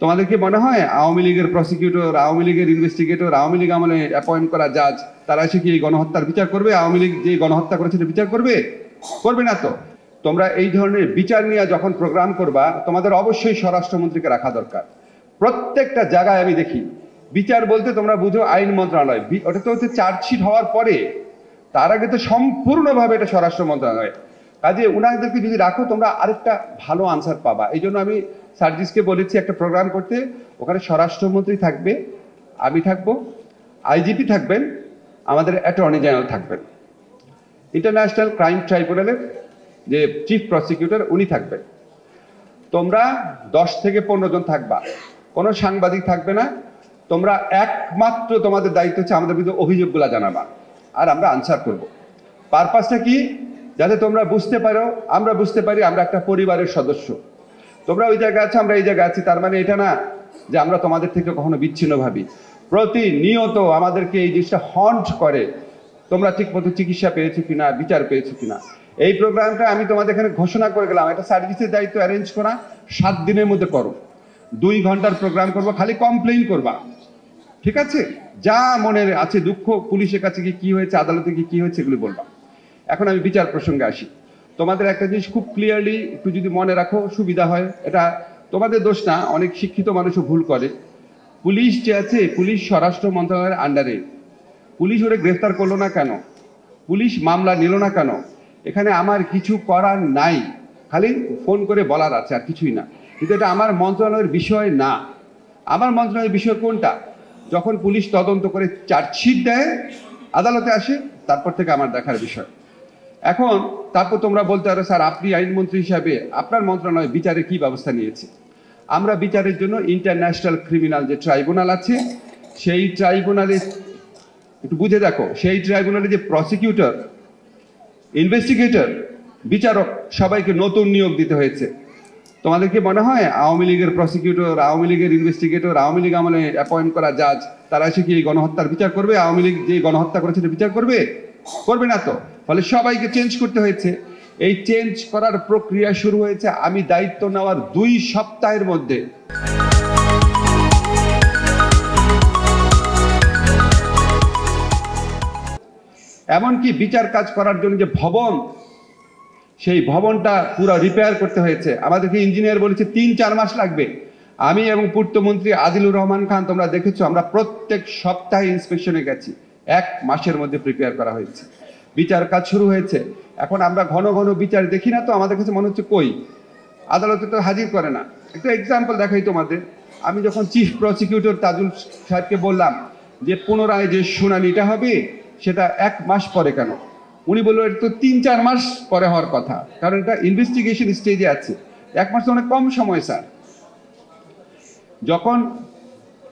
তোমাদের কি মনে হয় আওয়ামী লীগের প্রসিকিউটর, আওয়ামী লীগের ইনভেস্টিগেটর, আওয়ামী লীগ আমলে অ্যাপয়েন্ট করা জাজ তারা এসে কি এই গণহত্যার বিচার করবে? আওয়ামী লীগ যে গণহত্যা করেছে বিচার করবে? করবে না তো। তোমরা এই ধরনের বিচার নিয়ে যখন প্রোগ্রাম করবা, তোমাদের অবশ্যই স্বরাষ্ট্রমন্ত্রীকে রাখা দরকার। প্রত্যেকটা জায়গায় আমি দেখি বিচার বলতে তোমরা বুঝো আইন মন্ত্রণালয়, ওটা তো হচ্ছে চার্জশিট হওয়ার পরে, তার আগে তো সম্পূর্ণভাবে এটা স্বরাষ্ট্র মন্ত্রণালয়। কাজে উনাদেরকে যদি রাখো তোমরা আরেকটা ভালো আনসার পাবা। এই জন্য আমি সার্জিসকে বলেছি একটা প্রোগ্রাম করতে, ওখানে স্বরাষ্ট্রমন্ত্রী থাকবে, আমি থাকবো, আইজিপি থাকবেন, আমাদের অ্যাটর্নি জেনারেল থাকবেন, ইন্টারন্যাশনাল ক্রাইম ট্রাইব্যুনালের যে চিফ প্রসিকিউটর উনি থাকবেন। তোমরা 10 থেকে 15 জন থাকবা, কোনো সাংবাদিক থাকবে না। তোমরা একমাত্র তোমাদের দায়িত্ব হচ্ছে আমাদের বিরুদ্ধে অভিযোগগুলো জানাবা, আর আমরা আনসার করব। পারপাসটা কি? যাতে তোমরা বুঝতে পারো, আমরা বুঝতে পারি আমরা একটা পরিবারের সদস্য। তোমরা ওই জায়গায় আছো, আমরা এই জায়গায় আছি, তার মানে এটা না যে আমরা তোমাদের থেকে কখনো বিচ্ছিন্ন ভাবি। প্রতিনিয়ত আমাদেরকে এই জিনিসটা হন্ট করে, তোমরা ঠিক মতো চিকিৎসা পেয়েছো কিনা, বিচার পেয়েছো কিনা। এই প্রোগ্রামটা আমি তোমাদের এখানে ঘোষণা করে গেলাম, এটা সার্ভিসের দায়িত্ব অ্যারেঞ্জ করা, 7 দিনের মধ্যে করো। 2 ঘন্টার প্রোগ্রাম করবো, খালি কমপ্লেইন করবা, ঠিক আছে? যা মনে আছে দুঃখ, পুলিশের কাছে কি হয়েছে, আদালতে কি হয়েছে, এগুলো বলবা। এখন আমি বিচার প্রসঙ্গে আসি। তোমাদের একটা জিনিস খুব ক্লিয়ারলি একটু যদি মনে রাখো সুবিধা হয়, এটা তোমাদের দোষ না, অনেক শিক্ষিত মানুষও ভুল করে। পুলিশ যে আছে, পুলিশ স্বরাষ্ট্র মন্ত্রণালয়ের আন্ডারে। পুলিশ ওরে গ্রেফতার করলো না কেন? পুলিশ মামলা নিল না কেন? এখানে আমার কিছু করার নাই, খালি ফোন করে বলার আছে, আর কিছুই না। কিন্তু এটা আমার মন্ত্রণালয়ের বিষয় না। আমার মন্ত্রণালয়ের বিষয় কোনটা? যখন পুলিশ তদন্ত করে চার্জশিট দেয়, আদালতে আসে, তারপর থেকে আমার দেখার বিষয়। এখন তারপর তোমরা বলতে পারো স্যার আপনি আইনমন্ত্রী হিসাবে আপনার মন্ত্রণালয় বিচারে কি ব্যবস্থা নিয়েছে? আমরা বিচারের জন্য ইন্টারন্যাশনাল ক্রিমিনাল যে ট্রাইব্যুনাল আছে, সেই ট্রাইব্যুনালে একটু বুঝে দেখো, সেই ট্রাইব্যুনালে যে প্রসিকিউটর, ইনভেস্টিগেটর, বিচারক সবাইকে নতুন নিয়োগ দিতে হয়েছে। তোমাদের কি মনে হয় আওয়ামী লীগের প্রসিকিউটর, আওয়ামী লীগের ইনভেস্টিগেটর, আওয়ামী লীগ আমলে অ্যাপয়েন্ট করা জাজ তারা এসে কি এই গণহত্যার বিচার করবে? আওয়ামী লীগ যে গণহত্যা করেছে বিচার করবে? করবে না তো। ফলে সবাইকে চেঞ্জ করতে হয়েছে। এই চেঞ্জ করার প্রক্রিয়া শুরু হয়েছে আমি দায়িত্ব নেওয়ার 2 সপ্তাহের মধ্যে। এমনকি বিচার কাজ করার জন্য যে ভবন, সেই ভবনটা পুরো রিপেয়ার করতে হয়েছে। আমাদেরকে ইঞ্জিনিয়ার বলেছে 3-4 মাস লাগবে। আমি এবং পূর্তমন্ত্রী আদিলুর রহমান খান, তোমরা দেখেছো, আমরা প্রত্যেক সপ্তাহে ইন্সপেকশনে গেছি। 1 মাসের মধ্যে প্রিপেয়ার করা হয়েছে, বিচার কাজ শুরু হয়েছে। এখন আমরা ঘন ঘন বিচার দেখি না তো, আমাদের কাছে মনে হচ্ছে কই, আদালতে তো হাজির করে না। একটা এক্সাম্পল দেখাই তোমাদের। আমি যখন চিফ প্রসিকিউটর তাজুল সাহেবকে বললাম যে পুনরায় যে শুনানিটা হবে সেটা 1 মাস পরে কেন, উনি বললো এটা তো 3-4 মাস পরে হওয়ার কথা, কারণ এটা ইনভেস্টিগেশন স্টেজে আছে। 1 মাস তো অনেক কম সময় স্যার। যখন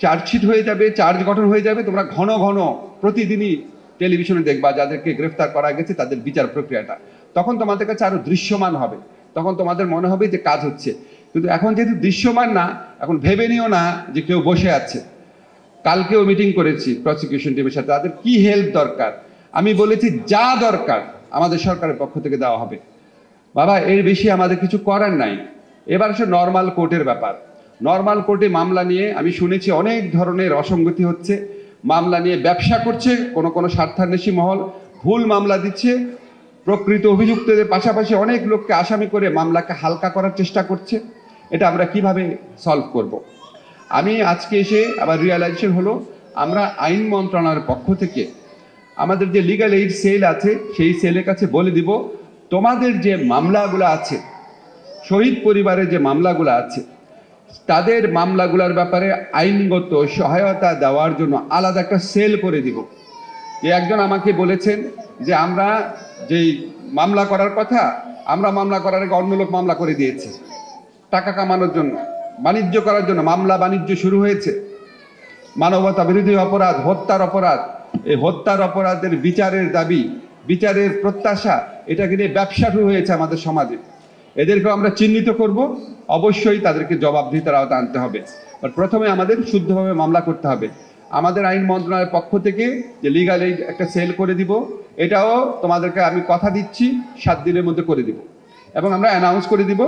চার্জশিট হয়ে যাবে, চার্জ গঠন হয়ে যাবে, তোমরা ঘন ঘন প্রতিদিনই টেলিভিশনে দেখবা যাদেরকে গ্রেফতার করা গেছে তাদের বিচার প্রক্রিয়াটা। তখন তোমাদের কাছে আরো দৃশ্যমান হবে, তখন তোমাদের মনে হবে যে কাজ হচ্ছে। কিন্তু এখন যেহেতু দৃশ্যমান না, এখন ভেবে নিও না যে কেউ বসে আছে। কালকেও মিটিং করেছি প্রসিকিউশন টিমের সাথে, তাদের কি হেল্প দরকার আমি বলেছি, যা দরকার আমাদের সরকারের পক্ষ থেকে দেওয়া হবে। বাবা এর বেশি আমাদের কিছু করার নাই। এবার সে নর্মাল কোর্টের ব্যাপার। নর্মাল কোর্টে মামলা নিয়ে আমি শুনেছি অনেক ধরনের অসঙ্গতি হচ্ছে। মামলা নিয়ে ব্যবসা করছে কোনো স্বার্থান্বেষী মহল, ভুল মামলা দিচ্ছে, প্রকৃত অভিযুক্তদের পাশাপাশি অনেক লোককে আসামি করে মামলাকে হালকা করার চেষ্টা করছে। এটা আমরা কিভাবে সলভ করব? আমি আজকে এসে আবার রিয়ালাইজেশন হলো, আমরা আইন মন্ত্রণালয়ের পক্ষ থেকে আমাদের যে লিগ্যাল এইড সেল আছে, সেই সেলের কাছে বলে দিব তোমাদের যে মামলাগুলো আছে, শহীদ পরিবারের যে মামলাগুলো আছে, তাদের মামলাগুলোর ব্যাপারে আইনগত সহায়তা দেওয়ার জন্য আলাদা একটা সেল করে দিব। যে একজন আমাকে বলেছেন যে আমরা যেই মামলা করার কথা, আমরা মামলা করার আগে অন্য লোক মামলা করে দিয়েছে টাকা কামানোর জন্য, বাণিজ্য করার জন্য। মামলা বাণিজ্য শুরু হয়েছে, মানবতা বিরোধী অপরাধ, হত্যার অপরাধ। এই হত্যার অপরাধের বিচারের দাবি, বিচারের প্রত্যাশা, এটাকে নিয়ে ব্যবসা শুরু হয়েছে আমাদের সমাজে। এদেরকেও আমরা চিহ্নিত করব, অবশ্যই তাদেরকে জবাবদিহিতার আওতায় আনতে হবে। প্রথমে আমাদের শুদ্ধভাবে মামলা করতে হবে। আমাদের আইন মন্ত্রণালয়ের পক্ষ থেকে যে লিগ্যাল এইড একটা সেল করে দিব, এটাও তোমাদেরকে আমি কথা দিচ্ছি 7 দিনের মধ্যে করে দিব। এবং আমরা অ্যানাউন্স করে দিব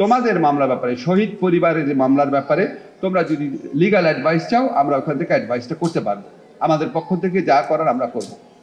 তোমাদের মামলার ব্যাপারে, শহীদ পরিবারের যে মামলার ব্যাপারে তোমরা যদি লিগ্যাল অ্যাডভাইস চাও আমরা ওখান থেকে অ্যাডভাইসটা করতে পারবো, আমাদের পক্ষ থেকে যা করার আমরা করবো।